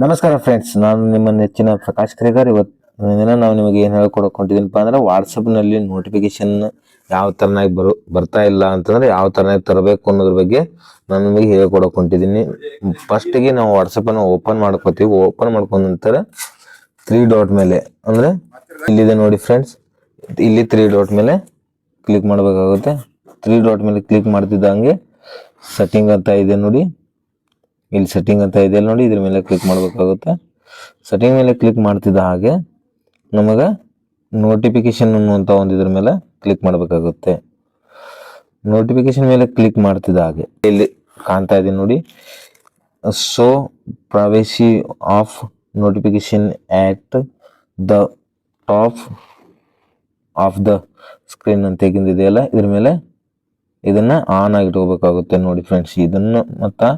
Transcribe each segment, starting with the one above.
ನಮಸ್ಕಾರ ಫ್ರೆಂಡ್ಸ್, ನಾನು ನಿಮ್ಮ ನೆಚ್ಚಿನ ಪ್ರಕಾಶ್ ಕ್ರೇಗರ್. ಇವತ್ತಿನ ನಾವು ನಿಮಗೆ ಏನು ಹೇಳ್ಕೊಡಕೊಂಡಿದ್ದೀನಪ್ಪ ಅಂದ್ರೆ ವಾಟ್ಸಪ್ನಲ್ಲಿ ನೋಟಿಫಿಕೇಶನ್ ಯಾವ ಥರನಾಗಿ ಬರ್ತಾ ಇಲ್ಲ ಅಂತಂದ್ರೆ ಯಾವ ಥರನಾಗಿ ತರಬೇಕು ಅನ್ನೋದ್ರ ಬಗ್ಗೆ ನಾನು ನಿಮಗೆ ಹೇಳ್ಕೊಡಕೊಂಡಿದ್ದೀನಿ. ಫಸ್ಟಿಗೆ ನಾವು ವಾಟ್ಸಪ್ಪನ್ನು ಓಪನ್ ಮಾಡ್ಕೋತೀವಿ. ಓಪನ್ ಮಾಡ್ಕೊಂಡ ನಂತರ 3 ಡಾಟ್ ಮೇಲೆ ಅಂದರೆ ಇಲ್ಲಿದೆ ನೋಡಿ ಫ್ರೆಂಡ್ಸ್, ಇಲ್ಲಿ 3 ಡಾಟ್ ಮೇಲೆ ಕ್ಲಿಕ್ ಮಾಡಬೇಕಾಗುತ್ತೆ. 3 ಡಾಟ್ ಮೇಲೆ ಕ್ಲಿಕ್ ಮಾಡ್ತಿದ್ದಂಗೆ ಸೆಟ್ಟಿಂಗ್ ಅಂತ ಇದೆ ನೋಡಿ, ಇಲ್ಲಿ ಸೆಟ್ಟಿಂಗ್ ಅಂತ ಇದೆ ನೋಡಿ, ಇದ್ರ ಮೇಲೆ ಕ್ಲಿಕ್ ಮಾಡಬೇಕಾಗುತ್ತೆ. ಸೆಟ್ಟಿಂಗ್ ಮೇಲೆ ಕ್ಲಿಕ್ ಮಾಡ್ತಿದ್ದ ಹಾಗೆ ನಮಗೆ ನೋಟಿಫಿಕೇಶನ್ ಅನ್ನುವಂಥ ಒಂದು ಇದ್ರ ಮೇಲೆ ಕ್ಲಿಕ್ ಮಾಡಬೇಕಾಗುತ್ತೆ. ನೋಟಿಫಿಕೇಶನ್ ಮೇಲೆ ಕ್ಲಿಕ್ ಮಾಡ್ತಿದ್ದ ಹಾಗೆ ಇಲ್ಲಿ ಕಾಣ್ತಾ ಇದೆ ನೋಡಿ, show privacy of notification at the top of the screen ಅಂತ ಹೇಗಿದೆಯಲ್ಲ, ಇದ್ರ ಮೇಲೆ ಇದನ್ನ ಆನ್ ಆಗಿಟ್ಕೋಬೇಕಾಗುತ್ತೆ ನೋಡಿ ಫ್ರೆಂಡ್ಸ್. ಇದನ್ನು ಮತ್ತು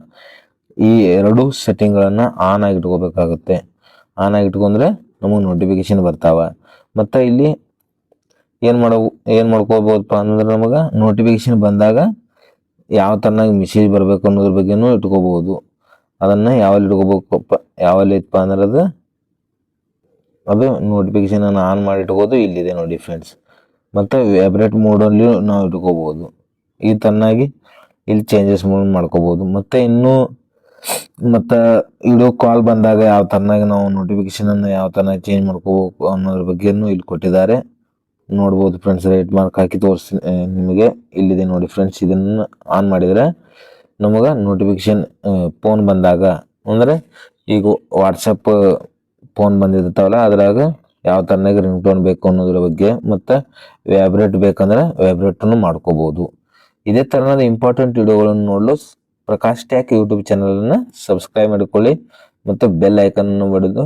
ಈ ಎರಡು ಸೆಟ್ಟಿಂಗ್ಗಳನ್ನು ಆನ್ ಆಗಿಟ್ಕೋಬೇಕಾಗುತ್ತೆ. ಆನ್ ಆಗಿಟ್ಕೊಂಡ್ರೆ ನಮಗೆ ನೋಟಿಫಿಕೇಶನ್ ಬರ್ತಾವ. ಮತ್ತು ಇಲ್ಲಿ ಏನು ಮಾಡ್ಕೋಬೋದಪ್ಪ ಅಂದ್ರೆ ನಮಗೆ ನೋಟಿಫಿಕೇಶನ್ ಬಂದಾಗ ಯಾವ ಥರನಾಗಿ ಮೆಸೇಜ್ ಬರಬೇಕು ಅನ್ನೋದ್ರ ಬಗ್ಗೆನೂ ಇಟ್ಕೋಬೋದು. ಅದನ್ನು ಯಾವಲ್ಲಿ ಇಟ್ಕೋಬೇಕಪ್ಪ, ಯಾವಲ್ಲಿ ಇತ್ತಪ್ಪ ಅಂದ್ರೆ ಅದು ನೋಟಿಫಿಕೇಶನನ್ನು ಆನ್ ಮಾಡಿ ಇಟ್ಕೋದು ಇಲ್ಲಿದೆ ನೋಡಿ ಫ್ರೆಂಡ್ಸ್. ಮತ್ತು ವೈಬ್ರೇಟ್ ಮೋಡಲ್ಲಿ ನಾವು ಇಟ್ಕೋಬೋದು. ಈ ಥರನಾಗಿ ಇಲ್ಲಿ ಚೇಂಜಸ್ ಮಾಡ್ಕೋಬೋದು. ಮತ್ತು ವಿಡಿಯೋ ಕಾಲ್ ಬಂದಾಗ ಯಾವ ಥರನಾಗಿ ನಾವು ನೋಟಿಫಿಕೇಶನನ್ನು ಯಾವ ಥರನಾಗಿ ಚೇಂಜ್ ಮಾಡ್ಕೋಬೇಕು ಅನ್ನೋದ್ರ ಬಗ್ಗೆನೂ ಇಲ್ಲಿ ಕೊಟ್ಟಿದ್ದಾರೆ, ನೋಡ್ಬೋದು ಫ್ರೆಂಡ್ಸ್. ರೈಟ್ ಮಾರ್ಕ್ ಹಾಕಿ ತೋರಿಸಿ ನಿಮಗೆ ಇಲ್ಲಿದೆ ನೋಡಿ ಫ್ರೆಂಡ್ಸ್. ಇದನ್ನು ಆನ್ ಮಾಡಿದರೆ ನಮಗೆ ನೋಟಿಫಿಕೇಶನ್ ಫೋನ್ ಬಂದಾಗ, ಅಂದರೆ ಈಗ ವಾಟ್ಸಪ್ ಫೋನ್ ಬಂದಿರ್ತಾವಲ್ಲ ಅದ್ರಾಗ ಯಾವ ಥರನಾಗಿ ರಿಂಗ್ ಟೋನ್ ಬೇಕು ಅನ್ನೋದ್ರ ಬಗ್ಗೆ, ಮತ್ತು ವ್ಯಾಬ್ರೇಟ್ ಬೇಕಂದ್ರೆ ವ್ಯಾಬ್ರೇಟನ್ನು ಮಾಡ್ಕೋಬೋದು. ಇದೇ ಥರನಾದ ಇಂಪಾರ್ಟೆಂಟ್ ವಿಡಿಯೋಗಳನ್ನು ನೋಡಲು ಪ್ರಕಾಶ್ ಟ್ಯಾಕ್ ಯೂಟ್ಯೂಬ್ ಚಾನಲನ್ನು ಸಬ್ಸ್ಕ್ರೈಬ್ ಮಾಡಿಕೊಳ್ಳಿ ಮತ್ತು ಬೆಲ್ ಐಕನ್ನು ಬಡಿದು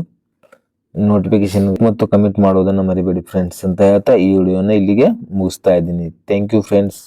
ನೋಟಿಫಿಕೇಶನ್ ಮತ್ತು ಕಮೆಂಟ್ ಮಾಡೋದನ್ನು ಮರಿಬೇಡಿ ಫ್ರೆಂಡ್ಸ್ ಅಂತ ಹೇಳ್ತಾ ಈ ವಿಡಿಯೋನ ಇಲ್ಲಿಗೆ ಮುಗಿಸ್ತಾ ಇದ್ದೀನಿ. Thank you friends.